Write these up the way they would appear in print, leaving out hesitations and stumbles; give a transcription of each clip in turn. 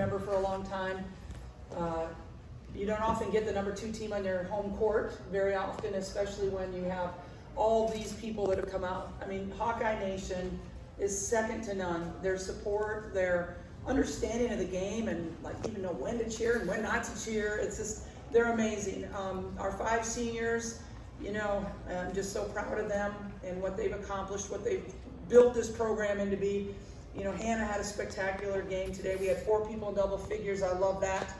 member for a long time. You don't often get the number 2 team on your home court very often, especially when you have all these people that have come out. I mean, Hawkeye Nation is second to none. Their support, their understanding of the game, and like even know when to cheer and when not to cheer. It's just, they're amazing. Our 5 seniors, you know, I'm just so proud of them and what they've accomplished, what they've built this program into be. You know, Hannah had a spectacular game today. We had 4 people in double figures. I love that.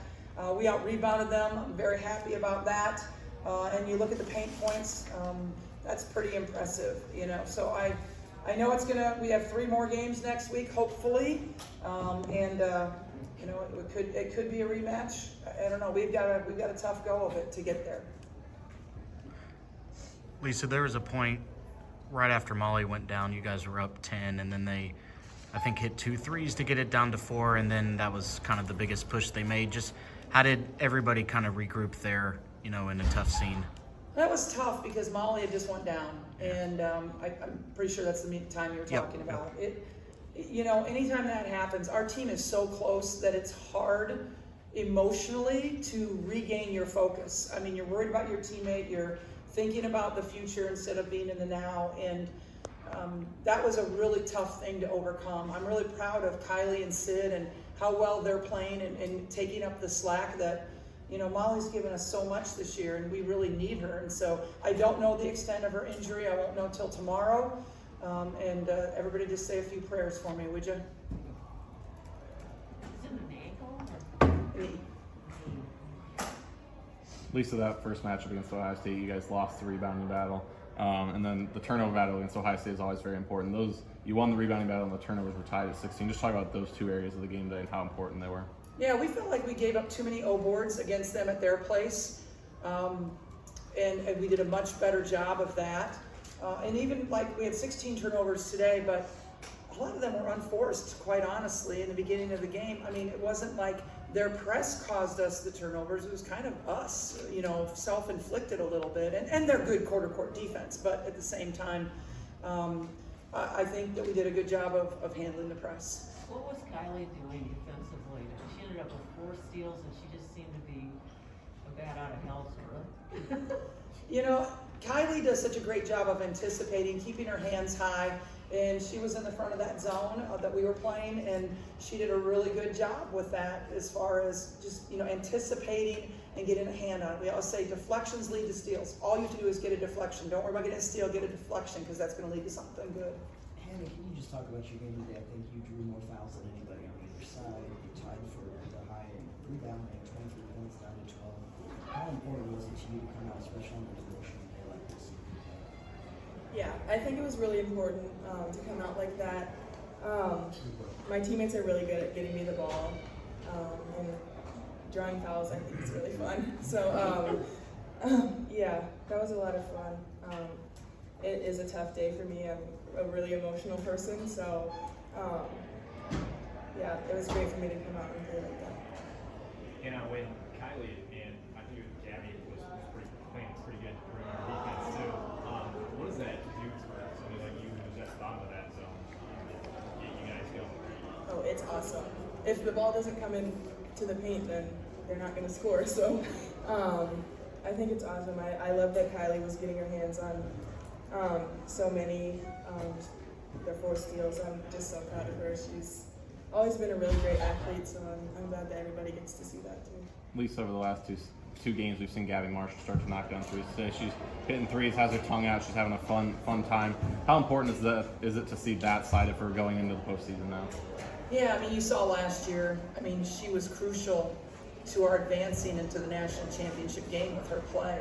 We out-rebounded them. I'm very happy about that. And you look at the paint points, that's pretty impressive, you know. So I know it's we have 3 more games next week, hopefully. You know, it could be a rematch. I don't know. We've got a tough go of it to get there. Lisa, there was a point right after Molly went down, you guys were up 10, and then they, I think, hit 2 threes to get it down to 4, and then that was kind of the biggest push they made. Just how did everybody kind of regroup there, you know, in a tough scene? That was tough because Molly had just went down, and I'm pretty sure that's the time you were talking about. You know, anytime that happens, our team is so close that it's hard emotionally to regain your focus. I mean, you're worried about your teammate, you're thinking about the future instead of being in the now, and that was a really tough thing to overcome. I'm really proud of Kylie and Sid and how well they're playing and taking up the slack that, you know, Molly's given us so much this year and we really need her. And so I don't know the extent of her injury. I won't know till tomorrow. Everybody just say a few prayers for me, would you? Is it an ankle or Knee. Lisa, that first matchup against Ohio State, you guys lost the rebounding battle. And then the turnover battle against Ohio State is always very important. You won the rebounding battle and the turnovers were tied at 16. Just talk about those 2 areas of the game today and how important they were. Yeah, we felt like we gave up too many O boards against them at their place. And we did a much better job of that. And even like we had 16 turnovers today, but a lot of them were unforced, quite honestly, in the beginning of the game. I mean, it wasn't like their press caused us the turnovers. It was kind of us, you know, self-inflicted a little bit. And they're good quarter-court defense, but at the same time, I think that we did a good job of handling the press. what was Kylie doing defensively? She ended up with 4 steals and she just seemed to be a bat out of hell, sort of. You know, Kylie does such a great job of anticipating, keeping her hands high, and she was in the front of that zone that we were playing, and she did a really good job with that as far as just, you know, anticipating and getting a hand on it. We always say deflections lead to steals. All you have to do is get a deflection. Don't worry about getting a steal, get a deflection, because that's going to lead to something good. Hannah, can you just talk about your game today? I think you drew more fouls than anybody on either side. You tied for the high rebounding, 23 points down to 12. How important was it to you to come out, especially on an emotional day like this? Yeah, I think it was really important to come out like that. My teammates are really good at getting me the ball, and drawing fouls I think is really fun. So yeah, that was a lot of fun. It is a tough day for me. I'm a really emotional person, so yeah, it was great for me to come out and play like that. And when Kylie and I think it was Gabby was playing pretty good perimeter defense too, what does that do for somebody like you who's at the bottom of that zone? Get you guys going? Oh, it's awesome. If the ball doesn't come in to the paint, then they're not going to score. So I think it's awesome. I love that Kylie was getting her hands on so many, their 4 steals. I'm just so proud of her. She's always been a really great athlete, so I'm glad that everybody gets to see that too. Lisa, over the last two games, we've seen Gabby Marshall start to knock down threes. Today, she's hitting threes, has her tongue out, she's having a fun time. How important is it to see that side of her going into the postseason now? Yeah, I mean, you saw last year, I mean, she was crucial to our advancing into the national championship game with her play.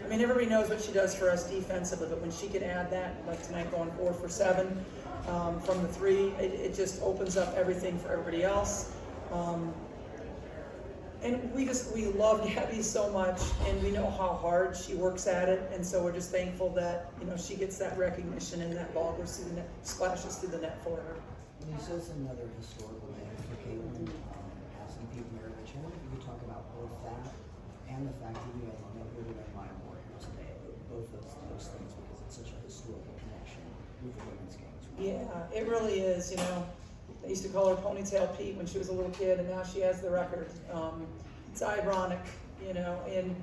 I mean, everybody knows what she does for us defensively, but when she can add that, like tonight going 4 for 7 from the 3, it just opens up everything for everybody else. And we love Gabby so much, and we know how hard she works at it, and so we're just thankful that, you know, she gets that recognition and that ball goes through the net, splashes through the net for her. Lisa, it's another historical day for Caitlin, passing Pete Maravich. I wonder if you could talk about both that and the fact that you guys are bigger than Maya Moore here today. Both those things, because it's such a historical connection with the women's games. Yeah, it really is, you know. I used to call her Ponytail Pete when she was a little kid, and now she has the record. It's ironic, you know, and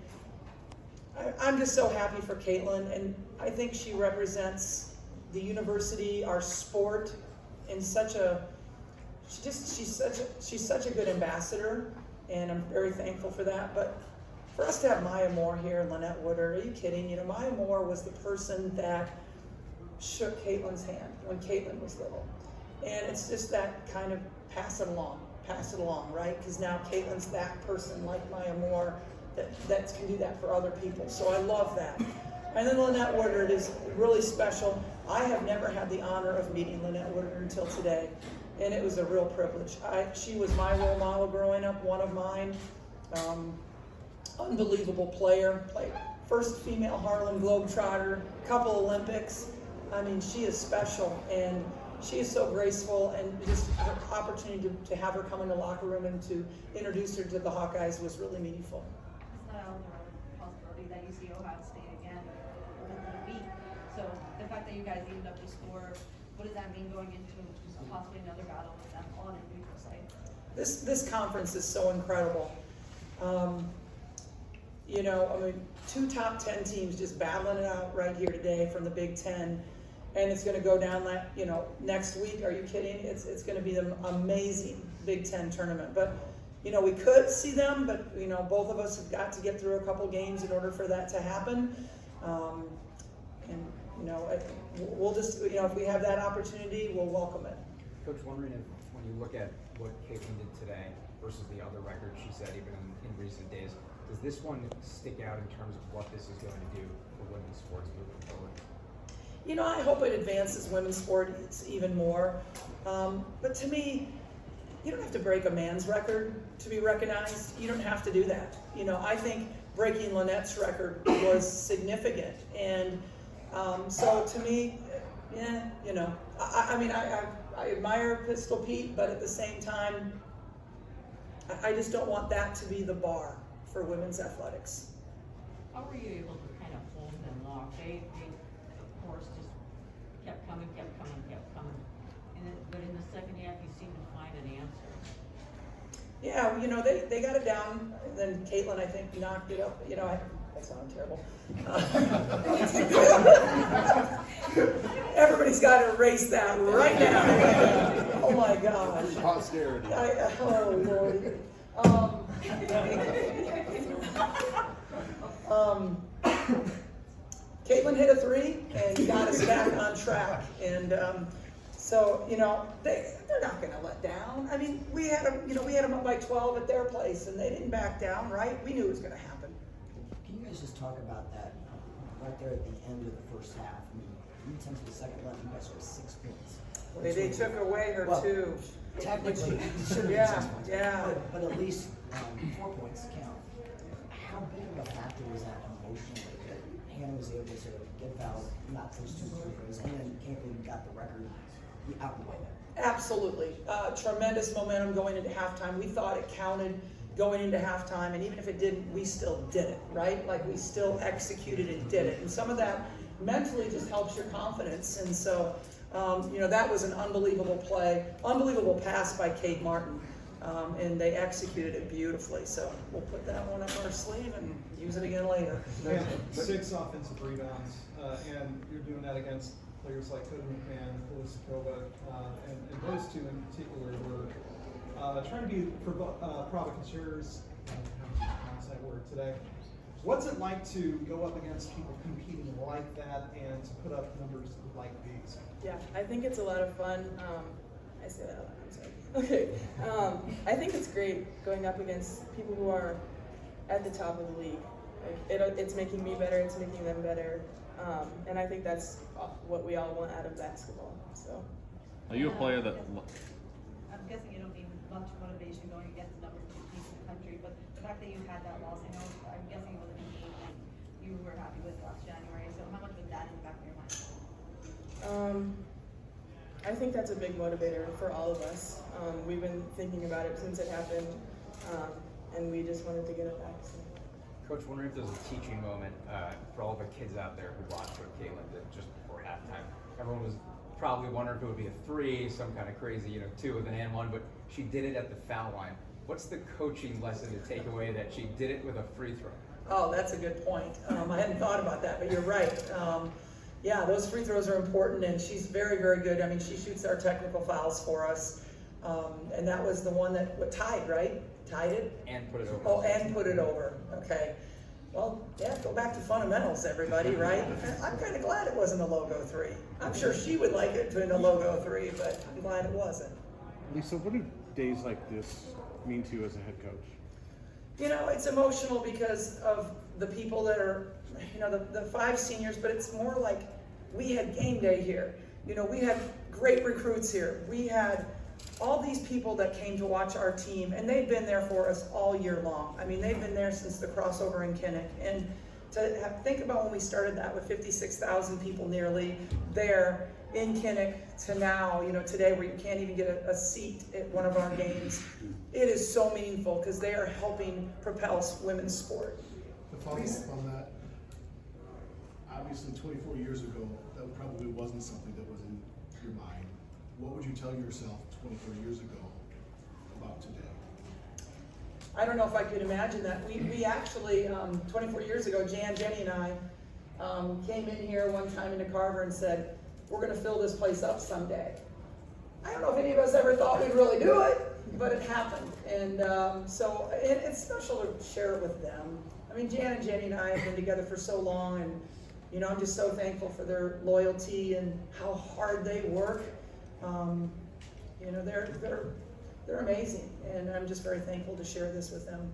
I'm just so happy for Caitlin, and I think she represents the university, our sport, in such a, she's such a good ambassador, and I'm very thankful for that. But for us to have Maya Moore here and Lynette Woodard, are you kidding? You know, Maya Moore was the person that shook Caitlin's hand when Caitlin was little. And it's just that kind of pass it along, right? Because now Caitlin's that person like Maya Moore that can do that for other people. So I love that. And then Lynette Woodard is really special. I have never had the honor of meeting Lynette Woodard until today, and it was a real privilege. She was my role model growing up, one of mine. Unbelievable player, played first female Harlem Globetrotter, couple Olympics. I mean, she is special, and she is so graceful, and just her opportunity to have her come in the locker room and to introduce her to the Hawkeyes was really meaningful. It's not out of the possibility that you see Ohio State again within the week. So the fact that you guys evened up the score, what does that mean going into possibly another battle with them on a neutral site? This conference is so incredible. You know, I mean, 2 top 10 teams just battling it out right here today from the Big Ten, and it's going to go down that, you know, next week. Are you kidding? It's going to be an amazing Big Ten tournament. But you know, we could see them, but you know, both of us have got to get through a couple games in order for that to happen. And you know, we'll just, you know, if we have that opportunity, we'll welcome it. Coach, wondering if when you look at what Caitlin did today versus the other record she set even in recent days, does this one stick out in terms of what this is going to do for women's sports moving forward? You know, I hope it advances women's sports even more. But to me, you don't have to break a man's record to be recognized. You don't have to do that. You know, I think breaking Lynette's record was significant. And so to me, yeah, you know, I mean, I admire Pistol Pete, but at the same time, I just don't want that to be the bar for women's athletics. How were you able to kind of hold them off? They of course, just kept coming. But in the second half, you seemed to find an answer. Yeah, you know, they got it down, and then Caitlin, I think, knocked it up. You know, that sounded terrible. Everybody's got to erase that right now. Oh my gosh. Posterity. Oh Lord. Caitlin hit a 3 and got us back on track, and so you know they're not going to let down. I mean, we had them up by 12 at their place, and they didn't back down, right? We knew it was going to happen. Can you guys just talk about that right there at the end of the first half? I mean, 3 tenths of a second left, you guys scored 6 points. They took away her Well, 2. Technically, it should be Yeah, 6 points. yeah. But at least 4 points count. How big of a factor was that emotionally that Hannah was able to get fouled, not those 2 threes, and then Caitlin got the record out the way there? Absolutely. Tremendous momentum going into halftime. We thought it counted going into halftime, and even if it didn't, we still did it, right? Like, we still executed and did it. And some of that mentally just helps your confidence. And so, you know, that was an unbelievable play, unbelievable pass by Kate Martin. And they executed it beautifully. So we'll put that one up our sleeve and use it again later. Yeah, 6 offensive rebounds, and you're doing that against players like Cody McMahon, Felicitova, and those 2 in particular were trying to be provocateurs. How to pronounce that word today? What's it like to go up against people competing like that and to put up numbers like these? Yeah, I think it's a lot of fun. I say that a lot, I'm sorry. Okay, I think it's great going up against people who are at the top of the league. Like, it's making me better, it's making them better, and I think that's what we all want out of basketball. So. Are you a player that? I'm guessing you don't need much motivation going against the number 2 team in the country, but the fact that you had that loss, I'm guessing it wasn't a game that you were happy with last January. So how much would that impact your mind? I think that's a big motivator for all of us. We've been thinking about it since it happened, and we just wanted to get it back. So. Coach, wondering if there's a teaching moment for all the kids out there who watched what Caitlin did just before halftime. Everyone was probably wondering if it would be a 3, some kind of crazy, 2 with an and 1, but she did it at the foul line. What's the coaching lesson to take away that she did it with a free throw? Oh, that's a good point. I hadn't thought about that, but you're right. Yeah, those free throws are important, and she's very, very good. I mean, she shoots our technical fouls for us, and that was the one that tied, right? Tied it? And put it over. Oh, and put it over. Okay. Well, yeah, go back to fundamentals, everybody, right? I'm kind of glad it wasn't a logo 3. I'm sure she would like it in a logo 3, but I'm glad it wasn't. Lisa, what do days like this mean to you as a head coach? You know, it's emotional because of the people that are, the 5 seniors, but it's more like we had game day here. We had great recruits here. We had all these people that came to watch our team, and they've been there for us all year long. I mean, they've been there since the crossover in Kinnick. And think about when we started that with 56,000 people nearly there in Kinnick to now, today where you can't even get a seat at one of our games. It is so meaningful because they are helping propel women's sport. To follow up on that, obviously 24 years ago, that probably wasn't something that was in your mind. What would you tell yourself 24 years ago about today? I don't know if I could imagine that. We actually, 24 years ago, Jenny and I came in here one time into Carver and said, we're gonna fill this place up someday. I don't know if any of us ever thought we'd really do it, but it happened. And so it's special to share it with them. I mean, Jan and Jenny and I have been together for so long, and I'm just so thankful for their loyalty and how hard they work. They're amazing, and I'm just very thankful to share this with them.